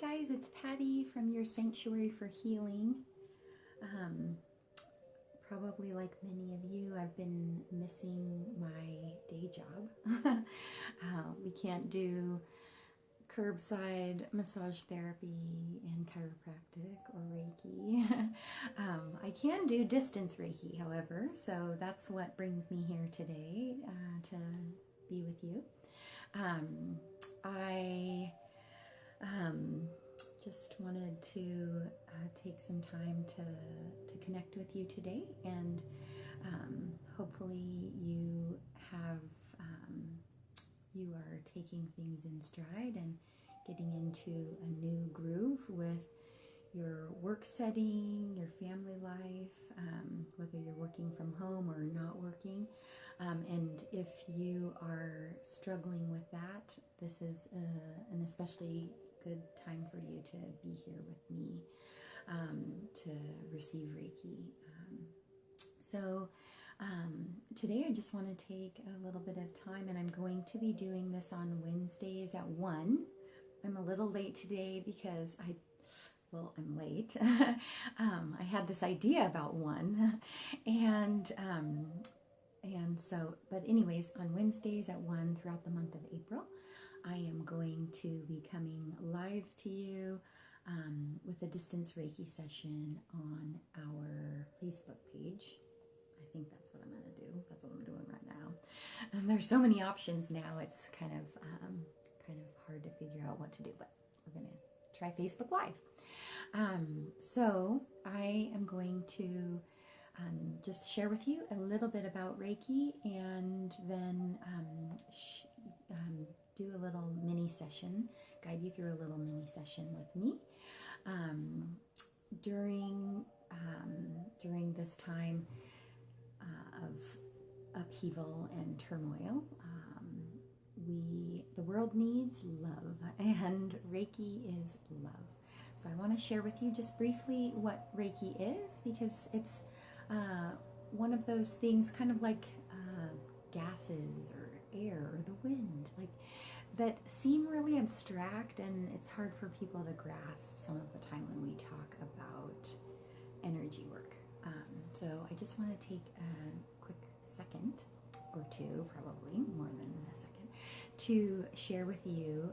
guys, it's Patty from your Sanctuary for Healing. Probably like many of you, I've been missing my day job. We can't do curbside massage therapy and chiropractic or Reiki. I can do distance Reiki, however, so that's what brings me here today to be with you. I just wanted to take some time to connect with you today, and hopefully you are taking things in stride and getting into a new groove with your work setting, your family life, whether you're working from home or not working. And if you are struggling with that, this is an especially good time for you to be here with me to receive Reiki. Today I just want to take a little bit of time, and I'm going to be doing this on Wednesdays at 1. I'm a little late today because I'm late. I had this idea about 1, but anyways, on Wednesdays at 1 throughout the month of April, I am going to be coming live to you with a distance Reiki session on our Facebook page. I think that's what I'm going to do. That's what I'm doing right now. And there's so many options now. It's kind of hard to figure out what to do, but we're going to try Facebook Live. So I am going to just share with you a little bit about Reiki, and then do a little mini session, guide you through a little mini session with me. During this time of upheaval and turmoil, the world needs love, and Reiki is love. So I want to share with you just briefly what Reiki is, because it's one of those things, kind of like gases or air or the wind, like that seem really abstract, and it's hard for people to grasp some of the time when we talk about energy work. So I just want to take a quick second or two, probably more than a second, to share with you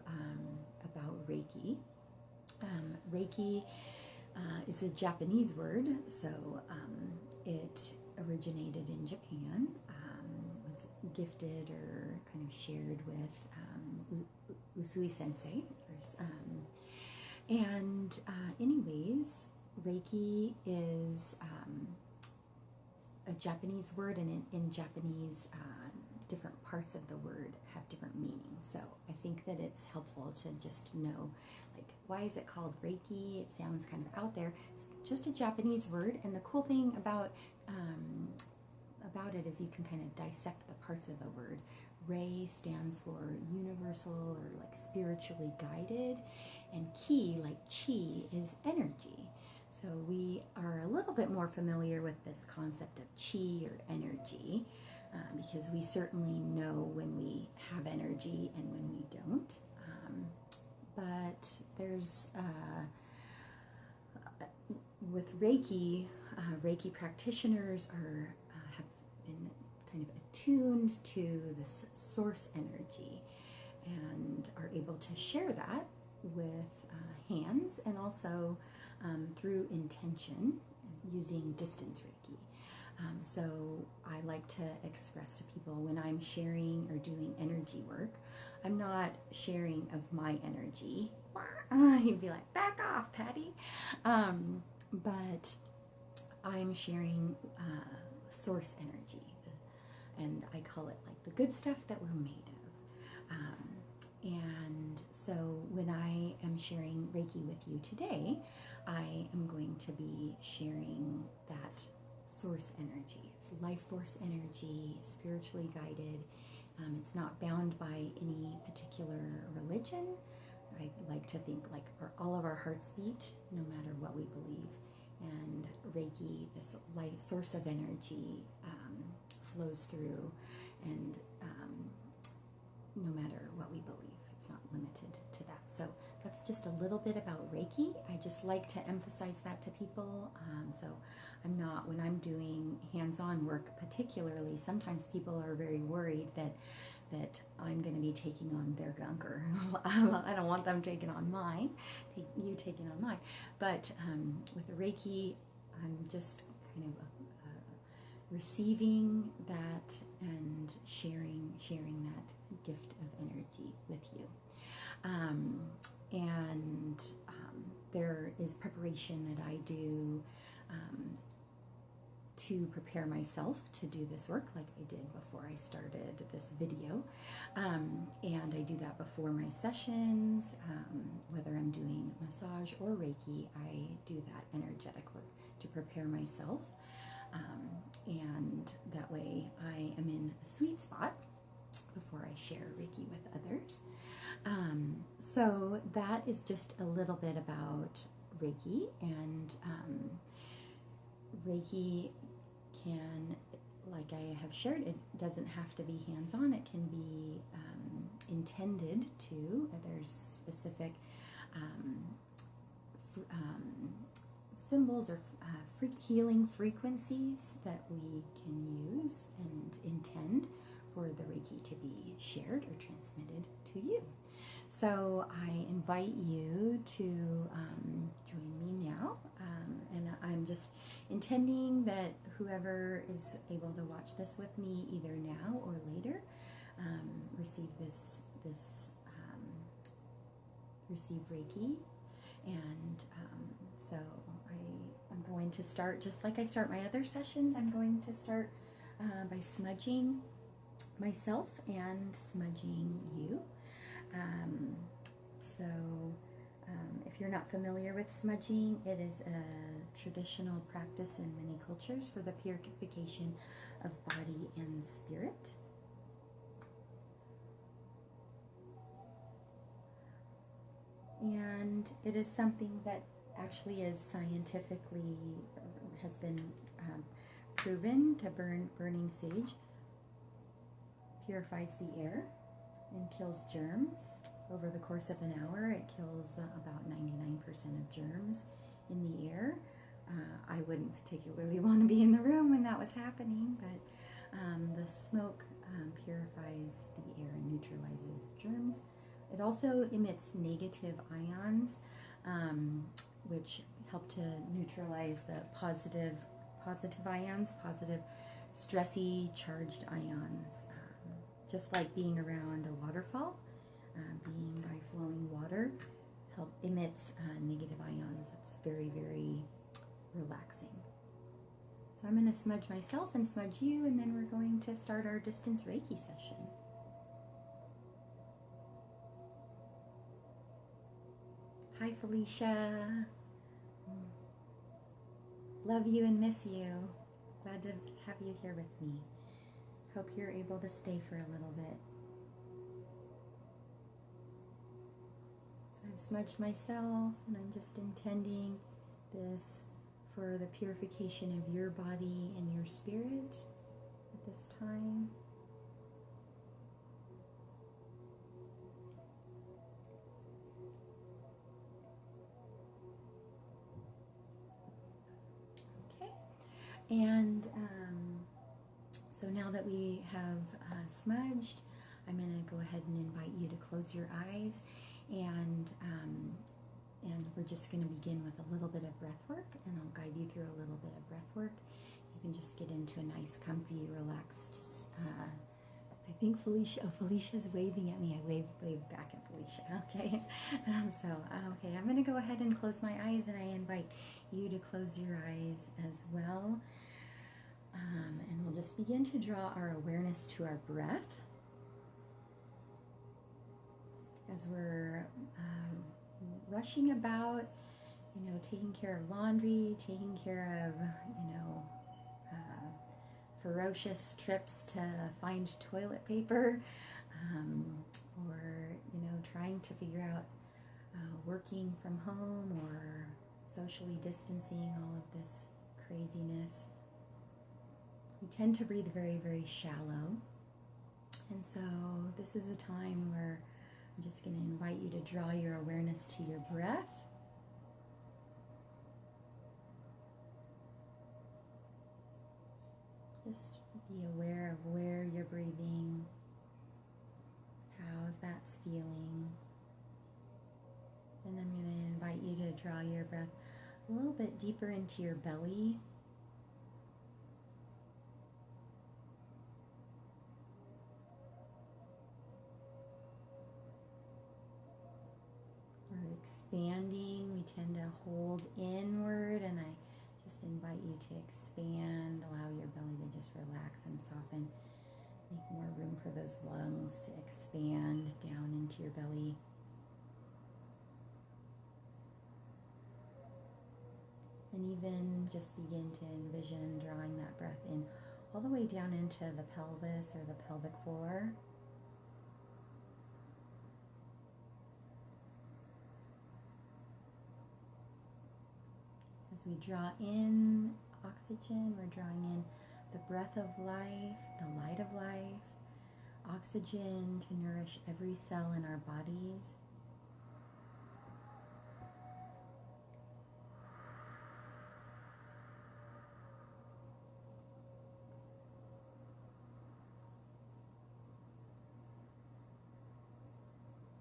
about Reiki. Reiki is a Japanese word, so it originated in Japan, was gifted or kind of shared with Usui Sensei. Anyways, Reiki is a Japanese word, and in Japanese, different parts of the word have different meanings. So I think that it's helpful to just know, like, why is it called Reiki? It sounds kind of out there. It's just a Japanese word, and the cool thing about it is you can kind of dissect the parts of the word. Rei stands for universal or like spiritually guided, and ki, like chi, is energy. So we are a little bit more familiar with this concept of chi or energy, because we certainly know when we have energy and when we don't. But there's, with Reiki, Reiki practitioners have been kind of attuned to this source energy and are able to share that with hands, and also through intention using distance Reiki. So I like to express to people when I'm sharing or doing energy work, I'm not sharing of my energy. You'd be like, back off, Patty. But I'm sharing source energy, and I call it like the good stuff that we're made of. And so when I am sharing Reiki with you today, I am going to be sharing that source energy. It's life force energy, spiritually guided. It's not bound by any particular religion. I like to think like all of our hearts beat no matter what we believe. And Reiki, this light source of energy, flows through, and no matter what we believe, it's not limited to that. So that's just a little bit about Reiki. I just like to emphasize that to people. So I'm not, when I'm doing hands-on work particularly, sometimes people are very worried that I'm going to be taking on their gunk, or I don't want them taking on mine, you taking on mine. But with the Reiki, I'm just kind of receiving that and sharing that gift of energy with you. There is preparation that I do to prepare myself to do this work, like I did before I started this video. And I do that before my sessions, whether I'm doing massage or Reiki, I do that energetic work to prepare myself. And that way I am in a sweet spot before I share Reiki with others. So that is just a little bit about Reiki, and Reiki can, like I have shared, it doesn't have to be hands-on. It can be intended to. There's specific symbols or healing frequencies that we can use and intend for the Reiki to be shared or transmitted to you. So I invite you to join me now, and I'm just intending that whoever is able to watch this with me either now or later receive receive Reiki. And so I'm going to start, just like I start my other sessions, I'm going to start by smudging myself and smudging you. If you're not familiar with smudging, it is a traditional practice in many cultures for the purification of body and spirit. And it is something that actually is scientifically has been proven to burning sage purifies the air and kills germs. Over the course of an hour, it kills about 99% of germs in the air. I wouldn't particularly want to be in the room when that was happening, but the smoke purifies the air and neutralizes germs. It also emits negative ions, which help to neutralize the positive ions, positive stressy charged ions. Just like being around a waterfall, being by flowing water emits negative ions. That's very, very relaxing. So I'm going to smudge myself and smudge you, and then we're going to start our distance Reiki session. Hi, Felicia. Love you and miss you. Glad to have you here with me. Hope you're able to stay for a little bit. So I've smudged myself, and I'm just intending this for the purification of your body and your spirit at this time. Okay, and so now that we have smudged, I'm going to go ahead and invite you to close your eyes, and we're just going to begin with a little bit of breath work, and I'll guide you through a little bit of breath work. You can just get into a nice, comfy, relaxed. I think Felicia's waving at me. I wave back at Felicia. Okay, okay, I'm going to go ahead and close my eyes, and I invite you to close your eyes as well. And we'll just begin to draw our awareness to our breath as we're rushing about, taking care of laundry, taking care of, ferocious trips to find toilet paper, or, trying to figure out working from home or socially distancing, all of this craziness. We tend to breathe very, very shallow. And so this is a time where I'm just going to invite you to draw your awareness to your breath. Just be aware of where you're breathing, how that's feeling. And I'm going to invite you to draw your breath a little bit deeper into your belly. We're expanding. We tend to hold inward, and I just invite you to expand. Allow your belly to just relax and soften. Make more room for those lungs to expand down into your belly. And even just begin to envision drawing that breath in all the way down into the pelvis or the pelvic floor. As we draw in oxygen, we're drawing in the breath of life, the light of life, oxygen to nourish every cell in our bodies.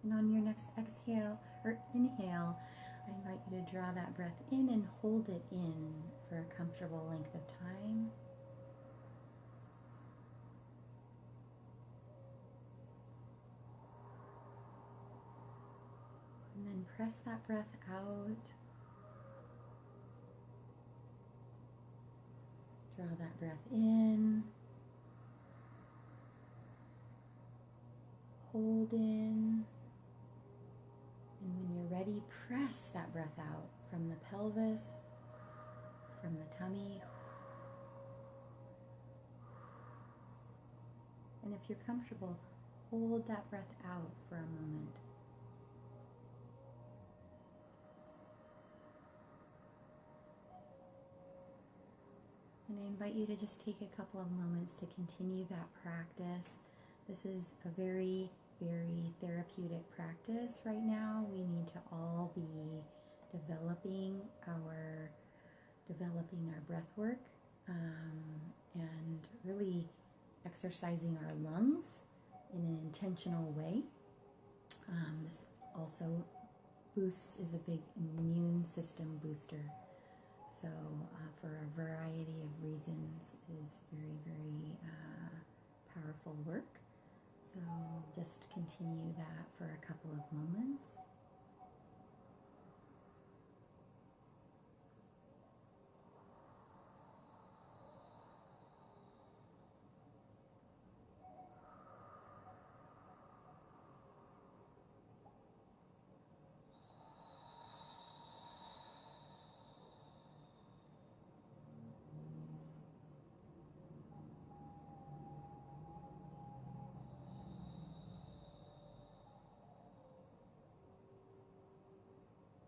And on your next exhale or inhale, I invite you to draw that breath in and hold it in for a comfortable length of time. And then press that breath out. Draw that breath in. Hold in. And when you're ready, press that breath out from the pelvis, from the tummy. And if you're comfortable, hold that breath out for a moment. And I invite you to just take a couple of moments to continue that practice. This is a very, very therapeutic practice right now. We need to all be developing our breath work and really exercising our lungs in an intentional way. This also is a big immune system booster. So for a variety of reasons is very, very powerful work. So just continue that for a couple of moments.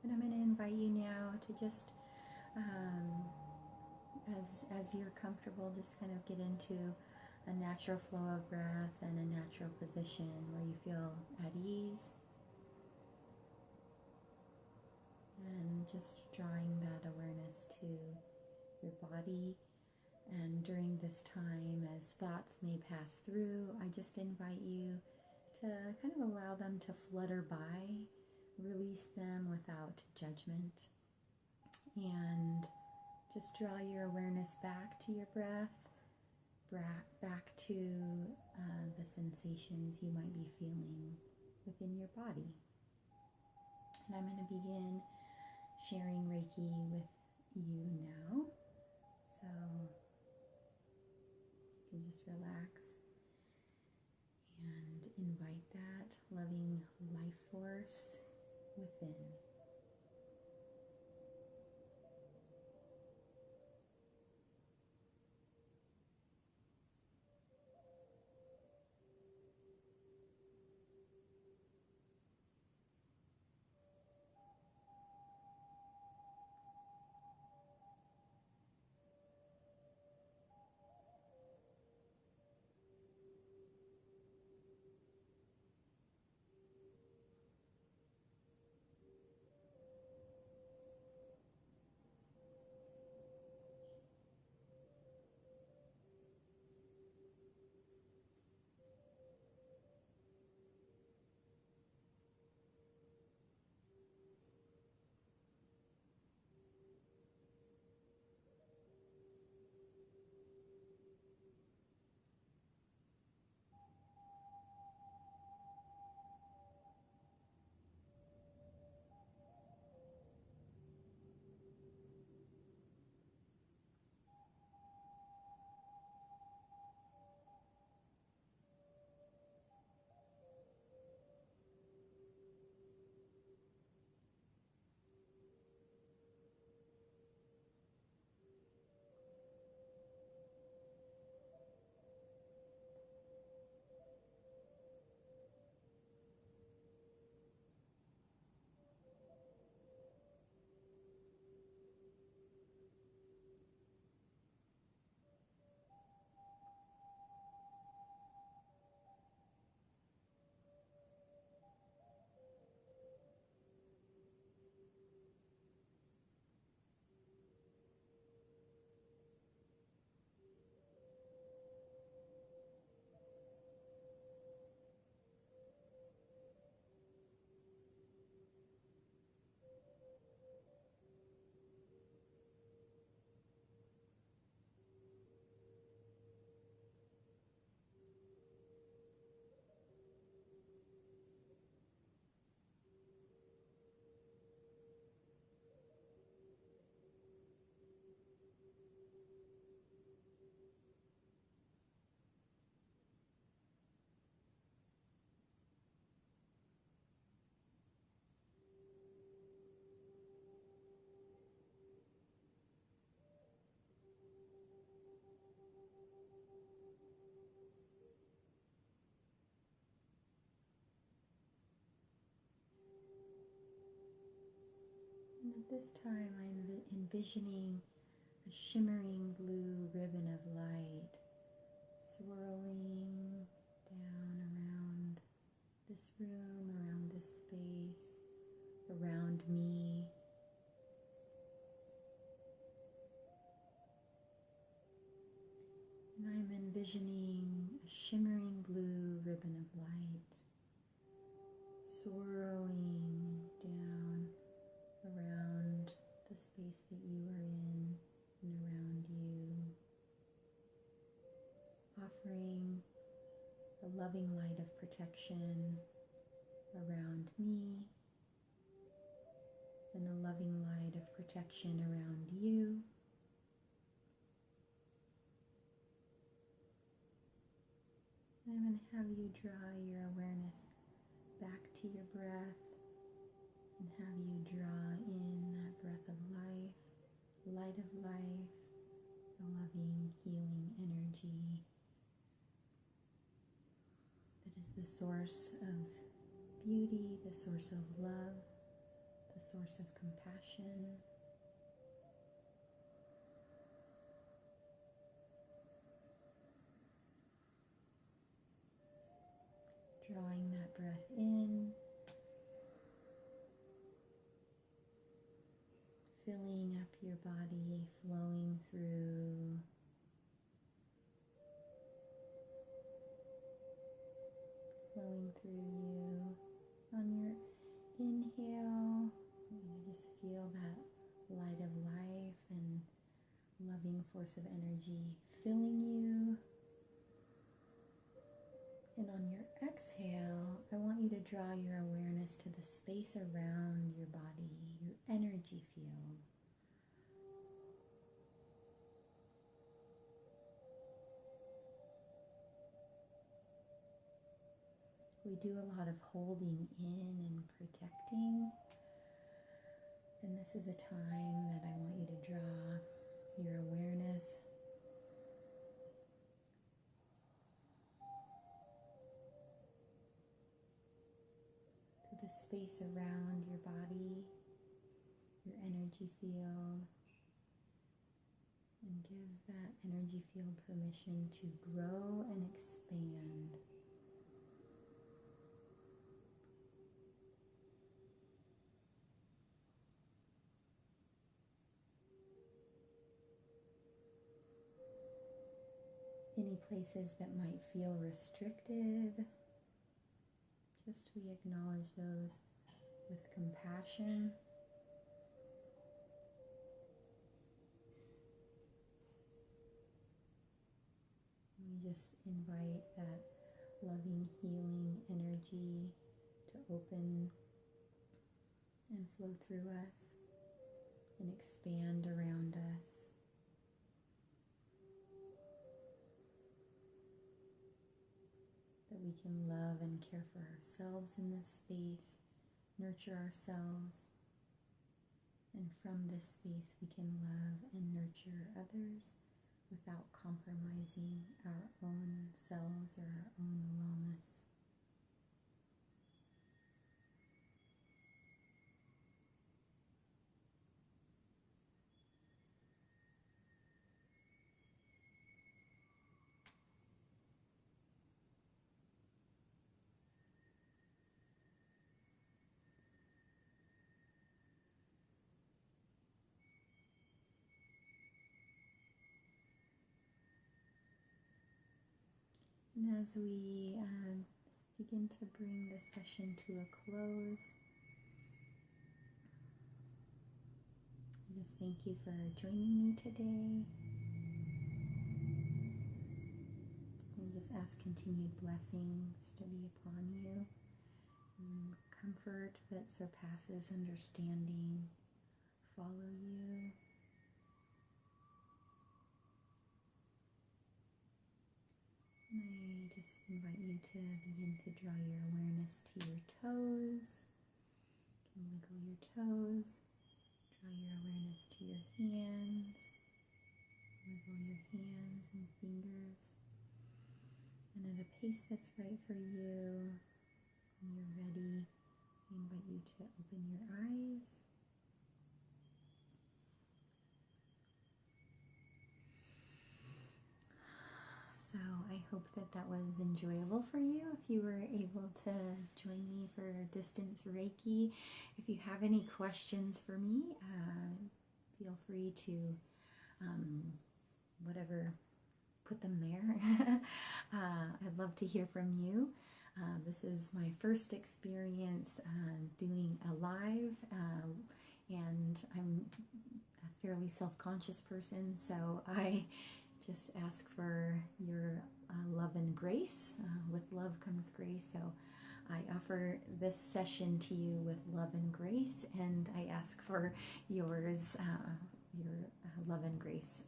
And I'm going to invite you now to just, as you're comfortable, just kind of get into a natural flow of breath and a natural position where you feel at ease. And just drawing that awareness to your body. And during this time, as thoughts may pass through, I just invite you to kind of allow them to flutter by. Release them without judgment, and just draw your awareness back to your breath, back to the sensations you might be feeling within your body. And I'm going to begin sharing Reiki with you now, so you can just relax and invite that loving life force within. And at this time, I'm envisioning a shimmering blue ribbon of light swirling down around this room, around this space, around me. And I'm envisioning a shimmering blue ribbon of light swirling down around the space that you are in and around you, offering a loving light of protection around me and a loving light of protection around you. I'm going to have you draw your awareness back to your breath and have you draw in that breath of life, light of life, a loving, healing energy that is the source of beauty, the source of love, the source of compassion. Drawing that breath in, filling up your body, flowing through, you. On your inhale, you just feel that light of life and loving force of energy filling you. And on your exhale, I want you to draw your awareness to the space around your body, your energy field. We do a lot of holding in and protecting, and this is a time that I want you to draw your awareness to the space around your body, your energy field, and give that energy field permission to grow and expand. Any places that might feel restricted, just we acknowledge those with compassion. We just invite that loving, healing energy to open and flow through us and expand around us. That we can love and care for ourselves in this space, nurture ourselves, and from this space we can love and nurture others without compromising our own selves or our own wellness. And as we begin to bring this session to a close, I just thank you for joining me today. And just ask continued blessings to be upon you, and comfort that surpasses understanding follow you. And I just invite you to begin to draw your awareness to your toes. You can wiggle your toes. Draw your awareness to your hands. Wiggle your hands and fingers. And at a pace that's right for you, when you're ready, I invite you to open your eyes. So I hope that that was enjoyable for you. If you were able to join me for distance Reiki, if you have any questions for me, feel free to put them there. I'd love to hear from you. This is my first experience doing a live, and I'm a fairly self-conscious person, so I just ask for your love and grace. With love comes grace, so I offer this session to you with love and grace, and I ask for yours, your love and grace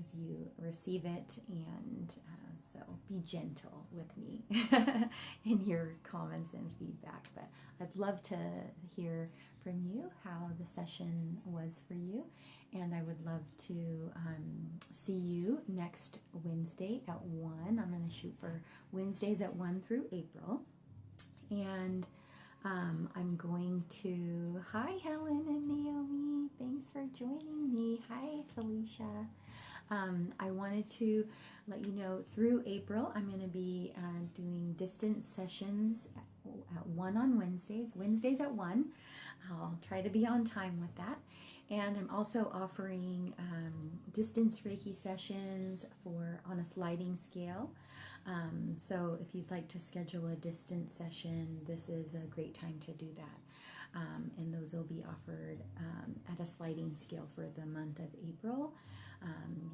as you receive it, and so be gentle with me in your comments and feedback. But I'd love to hear from you how the session was for you, and I would love to see you next Wednesday at 1. I'm going to shoot for Wednesdays at 1 through April, and I'm going to, hi Helen and Naomi, thanks for joining me. Hi Felicia. I wanted to let you know through April I'm going to be doing distance sessions at 1 on Wednesdays at 1. I'll try to be on time with that. And I'm also offering distance Reiki sessions on a sliding scale. So if you'd like to schedule a distance session, this is a great time to do that. And those will be offered at a sliding scale for the month of April,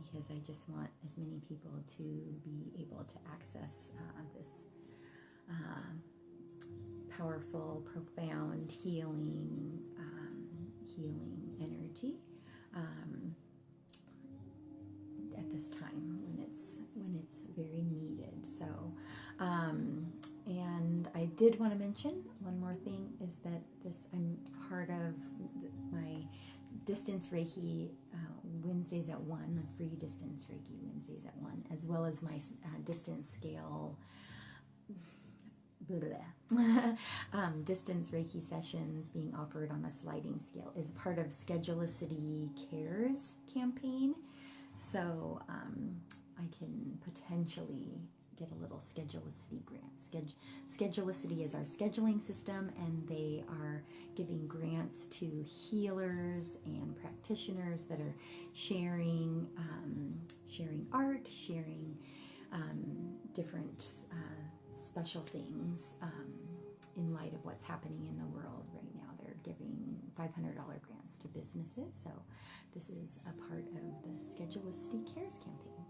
because I just want as many people to be able to access this powerful, profound, healing energy at this time when it's very needed. So, and I did want to mention one more thing, is that I'm part of my distance Reiki Wednesdays at 1, the free distance Reiki Wednesdays at 1, as well as my distance scale distance Reiki sessions being offered on a sliding scale is part of Schedulicity Cares campaign. So I can potentially get a little Schedulicity grant. Schedulicity is our scheduling system, and they are giving grants to healers and practitioners that are sharing art, sharing different special things in light of what's happening in the world right now. They're giving $500 grants to businesses, so this is a part of the Schedulicity Cares campaign.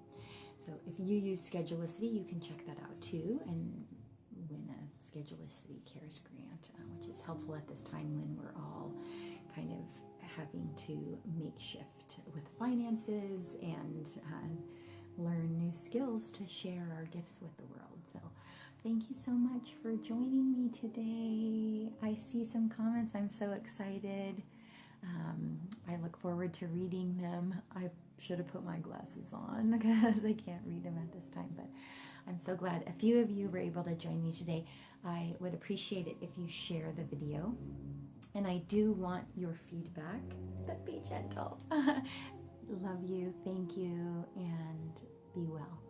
So if you use Schedulicity, you can check that out too and win a Schedulicity Cares grant, which is helpful at this time when we're all kind of having to make shift with finances and learn new skills to share our gifts with the world. So thank you so much for joining me today. I see some comments. I'm so excited. I look forward to reading them. I should have put my glasses on because I can't read them at this time, but I'm so glad a few of you were able to join me today. I would appreciate it if you share the video, and I do want your feedback, but be gentle. Love you, thank you, and be well.